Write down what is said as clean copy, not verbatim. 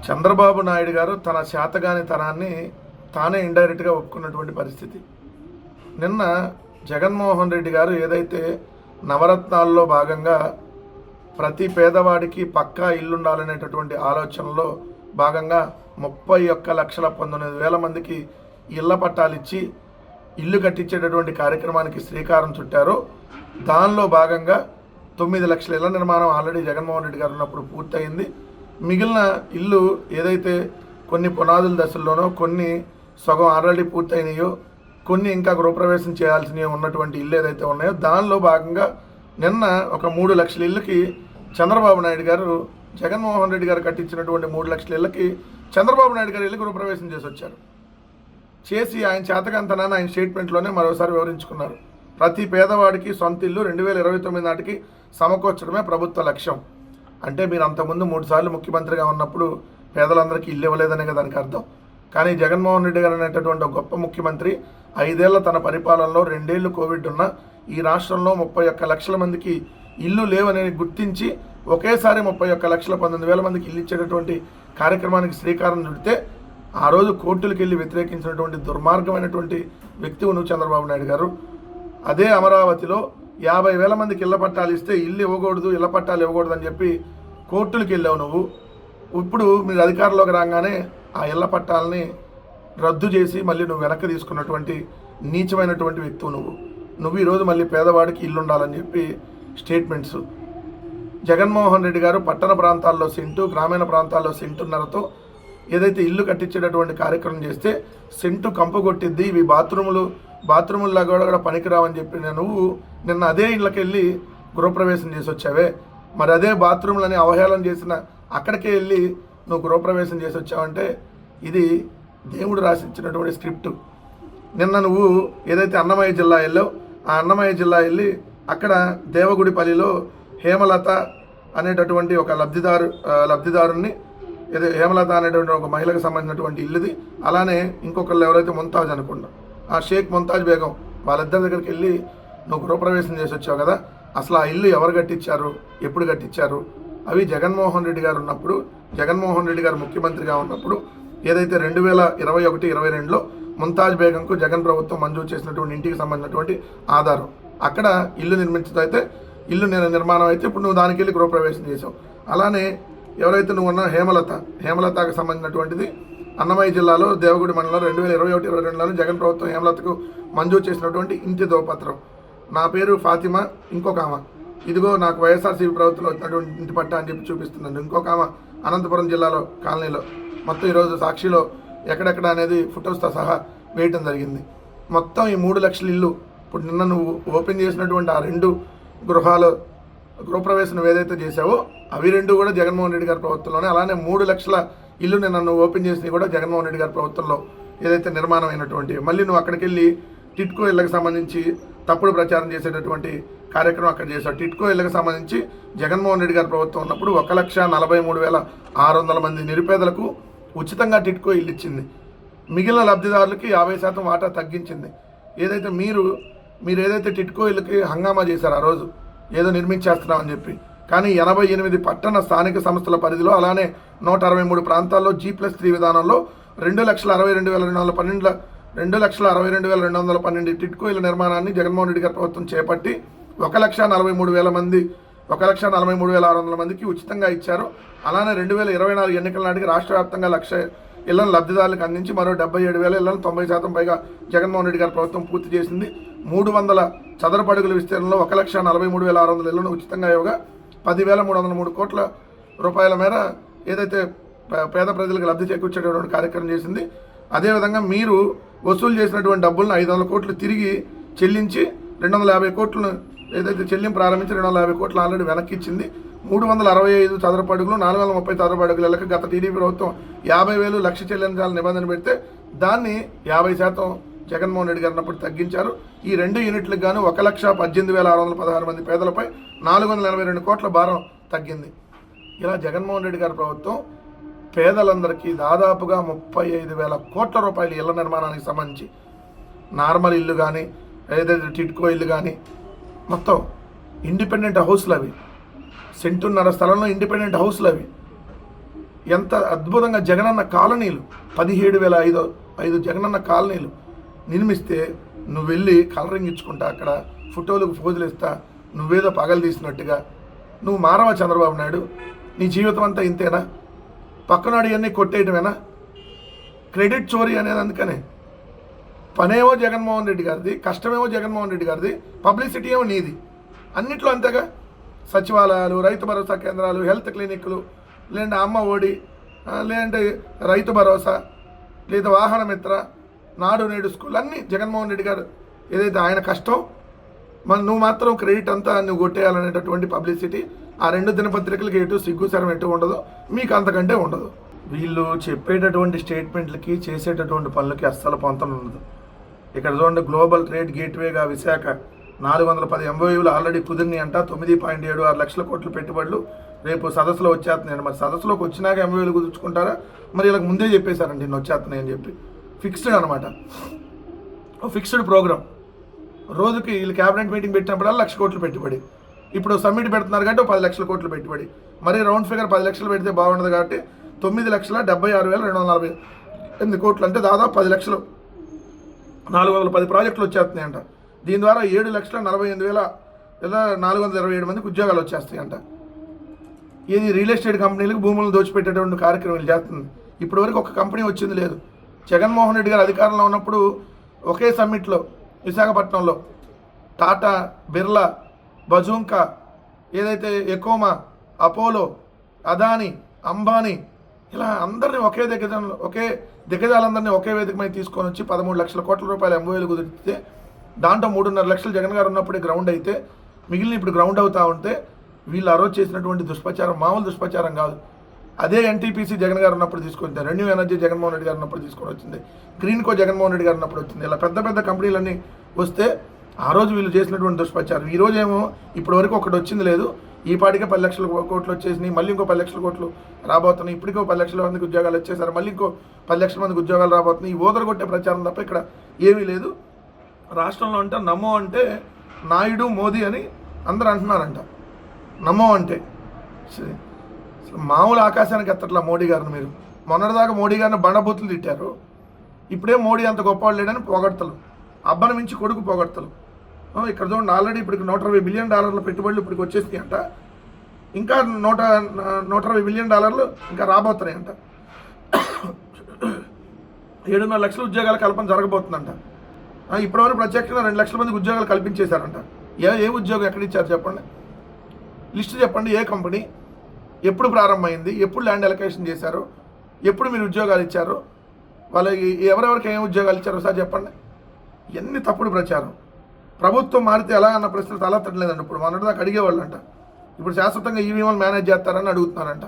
చంద్రబాబు నాయుడు గారు తన చేతగానితనాన్ని తానే ఇండైరెక్ట్గా ఒప్పుకున్నటువంటి పరిస్థితి. నిన్న జగన్మోహన్ రెడ్డి గారు ఏదైతే నవరత్నాల్లో భాగంగా ప్రతి పేదవాడికి పక్కా ఇల్లుండాలనేటటువంటి ఆలోచనలో భాగంగా 31,19,000 మందికి ఇళ్ల పట్టాలిచ్చి ఇల్లు కట్టించేటటువంటి కార్యక్రమానికి శ్రీకారం చుట్టారో దానిలో భాగంగా 9 లక్షల ఇళ్ల నిర్మాణం ఆల్రెడీ జగన్మోహన్ రెడ్డి గారు ఉన్నప్పుడు పూర్తయింది. మిగిలిన ఇల్లు ఏదైతే కొన్ని పునాదుల దశల్లోనో, కొన్ని సగం ఆల్రెడీ పూర్తయినాయో, కొన్ని ఇంకా గృహప్రవేశం చేయాల్సినవి ఉన్నటువంటి ఇల్లు ఏదైతే ఉన్నాయో దానిలో భాగంగా నిన్న ఒక 3 లక్షల ఇళ్ళకి చంద్రబాబు నాయుడు గారు, జగన్మోహన్ రెడ్డి గారు కట్టించినటువంటి 3 లక్షల ఇళ్ళకి చంద్రబాబు నాయుడు గారు ఇల్లు గృహప్రవేశం చేసి వచ్చారు. చేసి ఆయన చేతకంతనాన్ని ఆయన స్టేట్మెంట్లోనే మరోసారి వివరించుకున్నారు. ప్రతి పేదవాడికి సొంత ఇల్లు 2029 నాటికి సమకూర్చడమే ప్రభుత్వ లక్ష్యం. అంటే మీరు అంతకుముందు 3 సార్లు ముఖ్యమంత్రిగా ఉన్నప్పుడు పేదలందరికీ ఇల్లు ఇవ్వలేదనే కదా దానికి అర్థం. కానీ జగన్మోహన్ రెడ్డి గారు అనేటటువంటి ఒక గొప్ప ముఖ్యమంత్రి 5 ఏళ్ల తన పరిపాలనలో 2 ఏళ్ళు కోవిడ్ ఉన్న ఈ రాష్ట్రంలో 31 లక్షల మందికి ఇల్లు లేవని గుర్తించి ఒకేసారి 31,19,000 మందికి ఇల్లు ఇచ్చేటటువంటి కార్యక్రమానికి శ్రీకారం చుడితే ఆ రోజు కోర్టులకు వెళ్ళి వ్యతిరేకించినటువంటి దుర్మార్గమైనటువంటి వ్యక్తివు నువ్వు చంద్రబాబు నాయుడు గారు. అదే అమరావతిలో 50,000 మందికి ఇళ్ల పట్టాలు ఇస్తే ఇల్లు ఇవ్వకూడదు, ఇళ్ల పట్టాలు ఇవ్వకూడదు అని చెప్పి కోర్టులకు వెళ్ళావు నువ్వు. ఇప్పుడు మీరు అధికారంలోకి రాగానే ఆ ఇళ్ల పట్టాలని రద్దు చేసి మళ్ళీ నువ్వు వెనక్కి తీసుకున్నటువంటి నీచమైనటువంటి వ్యక్తివు నువ్వు ఈరోజు మళ్ళీ పేదవాడికి ఇల్లు ఉండాలని చెప్పి స్టేట్మెంట్స్. జగన్మోహన్ రెడ్డి గారు పట్టణ ప్రాంతాల్లో సెంటు, గ్రామీణ ప్రాంతాల్లో సెంటున్నరతో ఏదైతే ఇల్లు కట్టించేటటువంటి కార్యక్రమం చేస్తే సెంటు కంపు కొట్టిద్ది, ఇవి బాత్రూముల్లా కూడా పనికిరావని చెప్పి నువ్వు నిన్న అదే ఇళ్ళకి వెళ్ళి గృహప్రవేశం చేసి వచ్చావే. మరి అదే బాత్రూమ్లని అవహేళన చేసిన అక్కడికే వెళ్ళి నువ్వు గృహప్రవేశం చేసి వచ్చావంటే ఇది దేవుడు రాసిచ్చినటువంటి స్క్రిప్ట్. నిన్న నువ్వు ఏదైతే అన్నమయ్య జిల్లా వెళ్ళావు, ఆ అన్నమయ్య జిల్లా వెళ్ళి అక్కడ దేవగుడిపల్లిలో హేమలత అనేటటువంటి ఒక లబ్ధిదారుని ఏదో హేమలత అనేటువంటి ఒక మహిళకు సంబంధించినటువంటి ఇల్లుది. అలానే ఇంకొకళ్ళు ఎవరైతే ముంతాజ్ అనుకున్నా, ఆ షేక్ ముంతాజ్ బేగం, వాళ్ళిద్దరి దగ్గరికి వెళ్ళి నువ్వు గృహప్రవేశం చేసి వచ్చావు కదా. అసలు ఆ ఇల్లు ఎవరు కట్టించారు, ఎప్పుడు కట్టించారు? అవి జగన్మోహన్ రెడ్డి గారు ఉన్నప్పుడు, జగన్మోహన్ రెడ్డి గారు ముఖ్యమంత్రిగా ఉన్నప్పుడు ఏదైతే 2021-22లో ముంతాజ్ బేగంకు జగన్ ప్రభుత్వం మంజూరు చేసినటువంటి ఇంటికి సంబంధించినటువంటి ఆధారం. అక్కడ ఇల్లు నిర్మించదైతే ఇల్లు నిర్మాణం అయితే ఇప్పుడు నువ్వు దానికి వెళ్ళి గృహప్రవేశం చేసావు. అలానే ఎవరైతే నువ్వు ఉన్న హేమలతకు సంబంధించినటువంటిది అన్నమయ్య జిల్లాలో దేవగుడి మండలంలో 2021-22లో జగన్ ప్రభుత్వం హేమలతకు మంజూరు చేసినటువంటి ఇంటి ధృవపత్రం. నా పేరు ఫాతిమా, ఇంకొక ఆమె ఇదిగో నాకు వైఎస్ఆర్సీపీ ప్రభుత్వంలో వచ్చినటువంటి ఇంటి పట్టా అని చెప్పి చూపిస్తున్నాను. ఇంకొక ఆమె అనంతపురం జిల్లాలో కాలనీలో. మొత్తం ఈరోజు సాక్షిలో ఎక్కడెక్కడ అనేది ఫొటోస్తో సహా వేయటం జరిగింది. మొత్తం ఈ 3 లక్షల ఇల్లు ఇప్పుడు నిన్న నువ్వు ఓపెన్ చేసినటువంటి ఆ 2 గృహప్రవేశం ఏదైతే చేసావో అవి 2 కూడా జగన్మోహన్ రెడ్డి గారి ప్రభుత్వంలోనే. అలానే 3 లక్షల ఇల్లు నిన్న నువ్వు ఓపెన్ చేసినవి కూడా జగన్మోహన్ రెడ్డి గారి ప్రభుత్వంలో ఏదైతే నిర్మాణం అయినటువంటి. మళ్ళీ నువ్వు అక్కడికి వెళ్ళి టిట్కో ఇళ్ళకి సంబంధించి తప్పుడు ప్రచారం చేసేటటువంటి కార్యక్రమం అక్కడ చేశావు. టిట్కో ఇళ్ళకి సంబంధించి జగన్మోహన్ రెడ్డి గారి ప్రభుత్వం ఉన్నప్పుడు 1,43,600 మంది నిరుపేదలకు ఉచితంగా టిట్కో ఇల్లు ఇచ్చింది. మిగిలిన లబ్ధిదారులకి 50% వాటా తగ్గించింది. ఏదైతే మీరు ఏదైతే టిట్కో ఇళ్ళకి హంగామా చేశారు ఆ రోజు ఏదో నిర్మించేస్తున్నామని చెప్పి, కానీ 88 పట్టణ స్థానిక సంస్థల పరిధిలో అలానే 163 ప్రాంతాల్లో G+3 విధానంలో 2,62,212 టిట్కో ఇళ్ల నిర్మాణాన్ని జగన్మోహన్ రెడ్డి గారి ప్రభుత్వం చేపట్టి 1,43,000 మంది 1,43,600 మందికి ఉచితంగా ఇచ్చారు. అలానే 2024 ఎన్నికల నాటికి రాష్ట్ర వ్యాప్తంగా 1,00,000 ఇళ్లను లబ్ధిదారులకు అందించి మరో 77,000 ఇళ్లను 90% పైగా జగన్మోహన్ రెడ్డి గారి ప్రభుత్వం పూర్తి చేసింది. 300 చదరపు అడుగుల విస్తీర్ణంలో 1,43,600 ఇళ్లను ఉచితంగా ఇవ్వగా 10,303 కోట్ల రూపాయల మేర ఏదైతే పేద ప్రజలకు లబ్ధి చేకూర్చేటటువంటి కార్యక్రమం చేసింది. అదేవిధంగా మీరు వసూలు చేసినటువంటి డబ్బులను 500 కోట్లు తిరిగి చెల్లించి 250 కోట్లను ఏదైతే చెల్లింపు ప్రారంభించి 250 కోట్లు ఆల్రెడీ వెనక్కి ఇచ్చింది. 365 చదరపు అడుగులు 430 చదరపు అడుగులకు గత టీడీపీ ప్రభుత్వం 50,000 లక్ష చెల్లించాలని నిబంధన పెడితే దాన్ని 50% జగన్మోహన్ రెడ్డి గారు అన్నప్పుడు తగ్గించారు. ఈ 2 యూనిట్లకు గాను 1,18,616 మంది పేదలపై 482 కోట్ల భారం తగ్గింది. ఇలా జగన్మోహన్ రెడ్డి గారి ప్రభుత్వం పేదలందరికీ దాదాపుగా 35,000 కోట్ల రూపాయలు ఇళ్ల నిర్మాణానికి సంబంధించి నార్మల్ ఇల్లు కానీ ఏదైతే టిట్కో ఇల్లు కానీ మొత్తం ఇండిపెండెంట్ హౌస్లు, అవి సెంటున్నర స్థలంలో ఇండిపెండెంట్ హౌస్లు, అవి ఎంత అద్భుతంగా జగనన్న కాలనీలు 17,505 జగనన్న కాలనీలు నిర్మిస్తే నువ్వు వెళ్ళి కలరింగ్ ఇచ్చుకుంటా అక్కడ ఫోటోలకు ఫోజులు ఇస్తా నువ్వేదో పగలు తీసినట్టుగా నువ్వు మారవా చంద్రబాబు నాయుడు? నీ జీవితం అంతా ఇంతేనా? పక్కనాడు ఇవన్నీ కొట్టేయటమేనా? క్రెడిట్ చోరీ అనేది అందుకనే పనేమో జగన్మోహన్ రెడ్డి గారిది, కష్టమేమో జగన్మోహన్ రెడ్డి గారిది, పబ్లిసిటీ ఏమో నీది. అన్నిట్లో అంతేగా. సచివాలయాలు, రైతు భరోసా కేంద్రాలు, హెల్త్ క్లినిక్లు, లేదంటే అమ్మ ఒడి, లేదంటే రైతు భరోసా, లేదా వాహన మిత్ర, నాడు నేడు స్కూల్ అన్నీ జగన్మోహన్ రెడ్డి గారు ఏదైతే ఆయన కష్టం, నువ్వు మాత్రం క్రెడిట్ అంతా నువ్వు కొట్టేయాలనేటటువంటి పబ్లిసిటీ ఆ 2 దినపత్రికలకి ఎటు సిగ్గుసరం ఎటు ఉండదు, మీకు అంతకంటే ఉండదు. వీళ్ళు చెప్పేటటువంటి స్టేట్మెంట్లకి చేసేటటువంటి పనులకి అస్సలు పొంతన ఉండదు. ఇక్కడ చూడండి, గ్లోబల్ ట్రేడ్ గేట్వేగా విశాఖ 410 MOUలు ఆల్రెడీ కుదిరినాయి అంట. 9.76 లక్షల కోట్ల పెట్టుబడులు రేపు సదస్సులో వచ్చేస్తున్నాయండి. మరి సదస్సులోకి వచ్చినాక MOUలు కుదుర్చుకుంటారా? మరి వీళ్ళకి ముందే చెప్పేశారండి నేను వచ్చేస్తున్నాయి అని చెప్పి. ఫిక్స్డ్ అనమాట, ఫిక్స్డ్ ప్రోగ్రామ్. రోజుకి వీళ్ళు క్యాబినెట్ మీటింగ్ పెట్టినప్పుడల్లా 1,00,000 కోట్లు పెట్టుబడి. ఇప్పుడు సబ్మిట్ పెడుతున్నారు కాబట్టి 10 లక్షల కోట్లు పెట్టుబడి. మరి రౌండ్ ఫిగర్ 10 లక్షలు పెడితే బాగుండదు కాబట్టి 9,76,248 కోట్లు అంటే దాదాపు 10 లక్షలు 410 ప్రాజెక్టులు వచ్చేస్తున్నాయంట. దీని ద్వారా 7,48,427 మందికి ఉద్యోగాలు వచ్చేస్తాయంట. ఇది రియల్ ఎస్టేట్ కంపెనీలకు భూములను దోచిపెట్టేటువంటి కార్యక్రమాలు చేస్తుంది. ఇప్పటి వరకు ఒక కంపెనీ వచ్చింది లేదు. జగన్మోహన్ రెడ్డి గారు అధికారంలో ఉన్నప్పుడు ఒకే సమ్మిట్లో విశాఖపట్నంలో టాటా, బిర్లా, బజూంకా, ఏదైతే ఎకోమా, అపోలో, అదానీ, అంబానీ, ఇలా అందరినీ ఒకే దిగ్గజాలందరినీ ఒకే వేదిక మీద తీసుకొని వచ్చి 13 లక్షల కోట్ల రూపాయల MOUలు కుదిరితే దాంట్లో 3.5 లక్షలు జగన్ గారు ఉన్నప్పుడే గ్రౌండ్ అయితే మిగిలిన ఇప్పుడు గ్రౌండ్ అవుతూ ఉంటే వీళ్ళు ఆ రోజు చేసినటువంటి దుష్ప్రచారం మామూలు దుష్ప్రచారం కాదు. అదే NTPC జగన్ గారు ఉన్నప్పుడు తీసుకొచ్చింది, రెన్యూ ఎనర్జీ జగన్మోహన్ రెడ్డి గారు ఉన్నప్పుడు తీసుకొని వచ్చింది, గ్రీన్కో జగన్మోహన్ రెడ్డి గారు ఉన్నప్పుడు వచ్చింది. ఇలా పెద్ద పెద్ద కంపెనీలన్నీ వస్తే ఆ రోజు వీళ్ళు చేసినటువంటి దుష్ప్రచారం. ఈ రోజు ఏమో ఇప్పటి వరకు ఒకటి వచ్చింది లేదు, ఈ పాటికే 10 లక్షల కోట్లు వచ్చేసినాయి, మళ్ళీ ఇంకో 10 లక్షల కోట్లు రాబోతున్నాయి, ఇప్పటికో 10 లక్షల మందికి ఉద్యోగాలు వచ్చేసారు, మళ్ళీ ఇంకో 10 లక్షల మందికి ఉద్యోగాలు రాబోతున్నాయి. ఈ ఓదరు కొట్టే ప్రచారం తప్ప ఇక్కడ ఏమీ లేదు. రాష్ట్రంలో అంటే నమో అంటే నాయుడు మోదీ అని అందరూ అంటున్నారంట. నమో అంటే మామూలు ఆకాశానికి ఎత్తట్లా మోడీ గారిని. మీరు మొన్నటిదాకా మోడీ గారిని బండబూతులు తిట్టారు, ఇప్పుడే మోడీ అంత గొప్పవాళ్ళు లేడని పొగడతలు, అబ్బని మించి కొడుకు పొగడతలు. ఇక్కడ చూడండి, ఆల్రెడీ ఇప్పుడు $120 బిలియన్ పెట్టుబడులు ఇప్పటికి వచ్చేసినాయి అంట. ఇంకా $120 బిలియన్ ఇంకా రాబోతున్నాయంట. 7.5 లక్షల ఉద్యోగాల కల్పన జరగబోతుందంట. ఇప్పటివరకు ప్రత్యేకంగా 2 లక్షల మందికి ఉద్యోగాలు కల్పించేశారంట. ఏ ఉద్యోగం ఎక్కడిచ్చారు చెప్పండి, లిస్టు చెప్పండి. ఏ కంపెనీ, ఎప్పుడు ప్రారంభమైంది, ఎప్పుడు ల్యాండ్ అలొకేషన్ చేశారు, ఎప్పుడు మీరు ఉద్యోగాలు ఇచ్చారు, వాళ్ళకి ఎవరెవరికి ఏం ఉద్యోగాలు ఇచ్చారో ఒకసారి చెప్పండి. ఎన్ని తప్పుడు ప్రచారం. ప్రభుత్వం మారితే ఎలా అన్న ప్రశ్నలు తలెత్తట్లేదండి. ఇప్పుడు మొన్నటిదాకా అడిగేవాళ్ళంట, ఇప్పుడు శాశ్వతంగా ఈవీఎంలు మేనేజ్ చేస్తారని అడుగుతున్నారంట.